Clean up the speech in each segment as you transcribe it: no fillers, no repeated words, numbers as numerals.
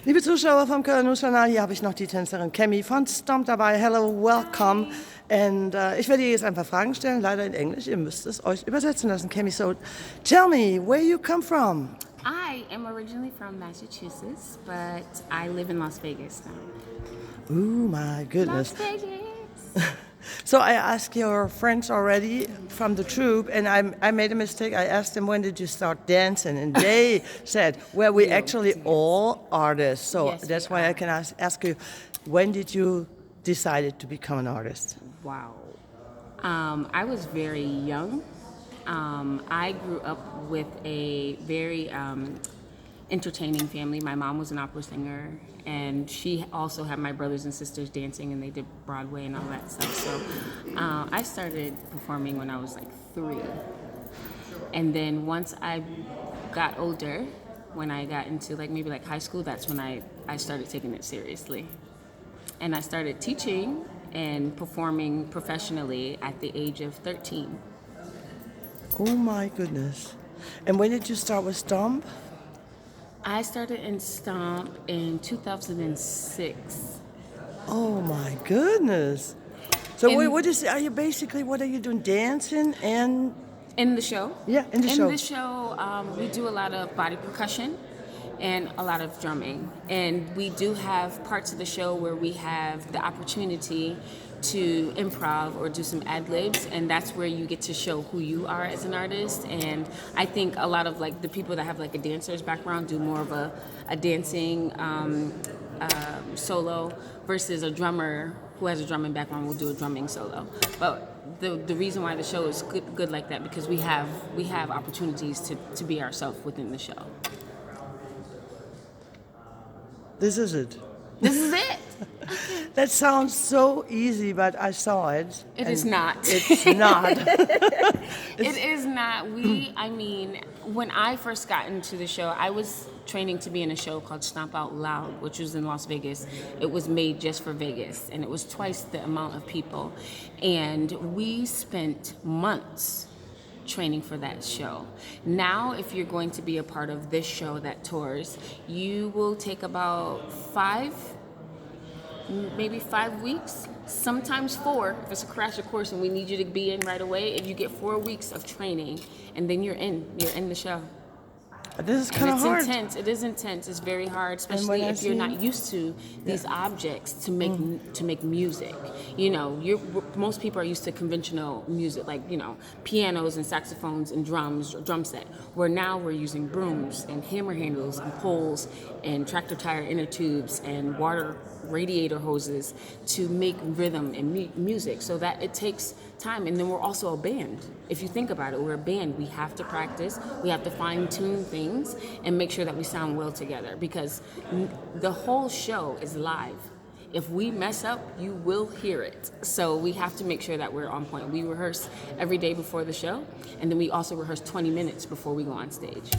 Liebe Zuschauer vom Kölner News-Kanal, hier habe ich noch die Tänzerin Cammie von STOMP dabei. Hello, welcome. Und ich werde ihr jetzt ein paar Fragen stellen, leider in Englisch. Ihr müsst es euch übersetzen lassen, Cammie. So, tell me, where you come from? I am originally from Massachusetts, but I live in Las Vegas now. Oh my goodness. Las Vegas! So I asked your friends already from the troupe, and I made a mistake. I asked them, when did you start dancing? And they said, well, we actually all artists. So Yes, that's we why are. I can ask you, when did you decide to become an artist? Wow. I was very young. I grew up with a very entertaining family. My mom was an opera singer, and she also had my brothers and sisters dancing, and they did Broadway and all that stuff. So I started performing when I was like 3. And then once I got older, when I got into maybe high school, that's when I started taking it seriously. And I started teaching and performing professionally at the age of 13. Oh my goodness. And when did you start with STOMP? I started in STOMP in 2006. Oh my goodness. So And- what are you doing, dancing and? In the show? Yeah, in the show. In the show, we do a lot of body percussion and a lot of drumming. And we do have parts of the show where we have the opportunity to improv or do some ad-libs, and that's where you get to show who you are as an artist. And I think a lot of the people that have a dancer's background do more of a dancing solo versus a drummer who has a drumming background will do a drumming solo. But the reason why the show is good like that, because we have opportunities to be ourselves within the show. This is it. This is it. That sounds so easy, but I saw it. It is not. It's not. It is not. When I first got into the show, I was training to be in a show called Stomp Out Loud, which was in Las Vegas. It was made just for Vegas, and it was twice the amount of people. And we spent months training for that show. Now, if you're going to be a part of this show that tours, you will take about 5 weeks, sometimes 4 if it's a crash course and we need you to be in right away. If you get 4 weeks of training, and then you're in the show. This is kind of hard. It's intense. It is intense. It's very hard, especially if you're not used to these objects to make music. Most people are used to conventional music, pianos and saxophones and drums, or drum set. Where now we're using brooms and hammer handles and poles and tractor tire inner tubes and water radiator hoses to make rhythm and music. So that it takes time. And then we're also a band. If you think about it, we're a band. We have to practice. We have to fine tune things and make sure that we sound well together, because the whole show is live. If we mess up, you will hear it. So we have to make sure that we're on point. We rehearse every day before the show, and then we also rehearse 20 minutes before we go on stage.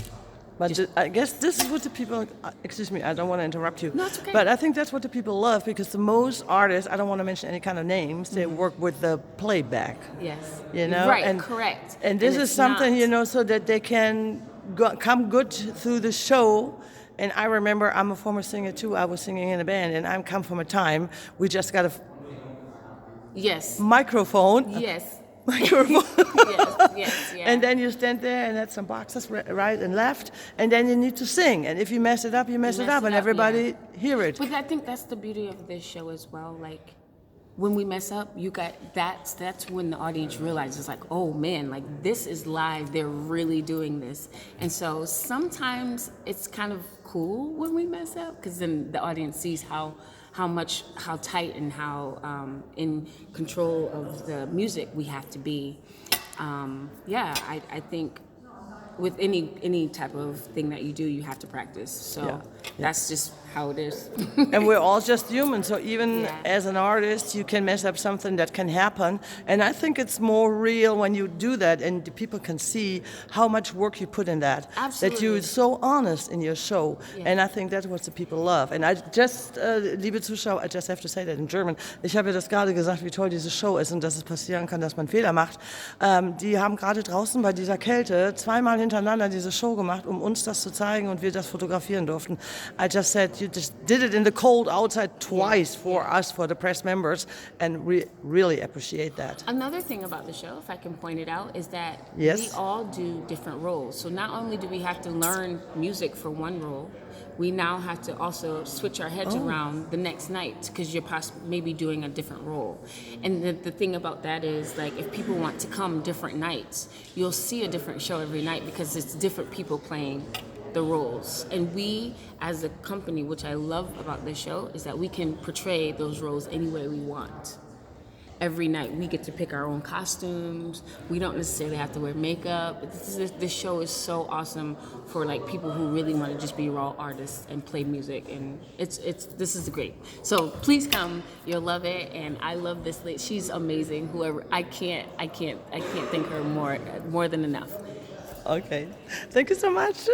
But I guess this is what the people, excuse me, I don't want to interrupt you. No, it's okay. But I think that's what the people love, because the most artists, I don't want to mention any kind of names, they work with the playback. Yes. Right, and correct. And this is something, so that they can come good through the show. And I remember, I'm a former singer too, I was singing in a band, and I come from a time, we just got a microphone. Yes. Microphone. yes. And then you stand there and had some boxes right and left, and then you need to sing. And if you mess it up, you mess it up, and everybody hear it. But I think that's the beauty of this show as well. When we mess up, that's when the audience realizes, oh man, this is live. They're really doing this. And so sometimes it's kind of cool when we mess up, because then the audience sees how tight and how in control of the music we have to be. I think with any type of thing that you do, you have to practice. So that's just how it is. And we're all just human, so even as an artist, you can mess up something that can happen. And I think it's more real when you do that, and the people can see how much work you put in that. Absolutely. That you're so honest in your show. Yeah. And I think that's what the people love. And I just, liebe Zuschauer, I just have to say that in German. Ich habe ja das gerade gesagt, wie toll diese Show ist und dass es passieren kann, dass man Fehler macht. Die haben gerade draußen bei dieser Kälte 2-mal hintereinander diese Show gemacht, um uns das zu zeigen, und wir das fotografieren durften. I just said you just did it in the cold outside twice for us, for the press members, and we really appreciate that. Another thing about the show, if I can point it out, is that Yes. we all do different roles. So not only do we have to learn music for one role, we now have to also switch our heads around the next night because you're maybe doing a different role. And the thing about that is, like, if people want to come different nights, you'll see a different show every night because it's different people playing the roles. And we, as a company, which I love about this show, is that we can portray those roles any way we want. Every night we get to pick our own costumes. We don't necessarily have to wear makeup. This show is so awesome for like people who really want to just be raw artists and play music, and this is great. So please come, you'll love it, and I love this lady. She's amazing. Whoever, I can't thank her more than enough. Okay, thank you so much.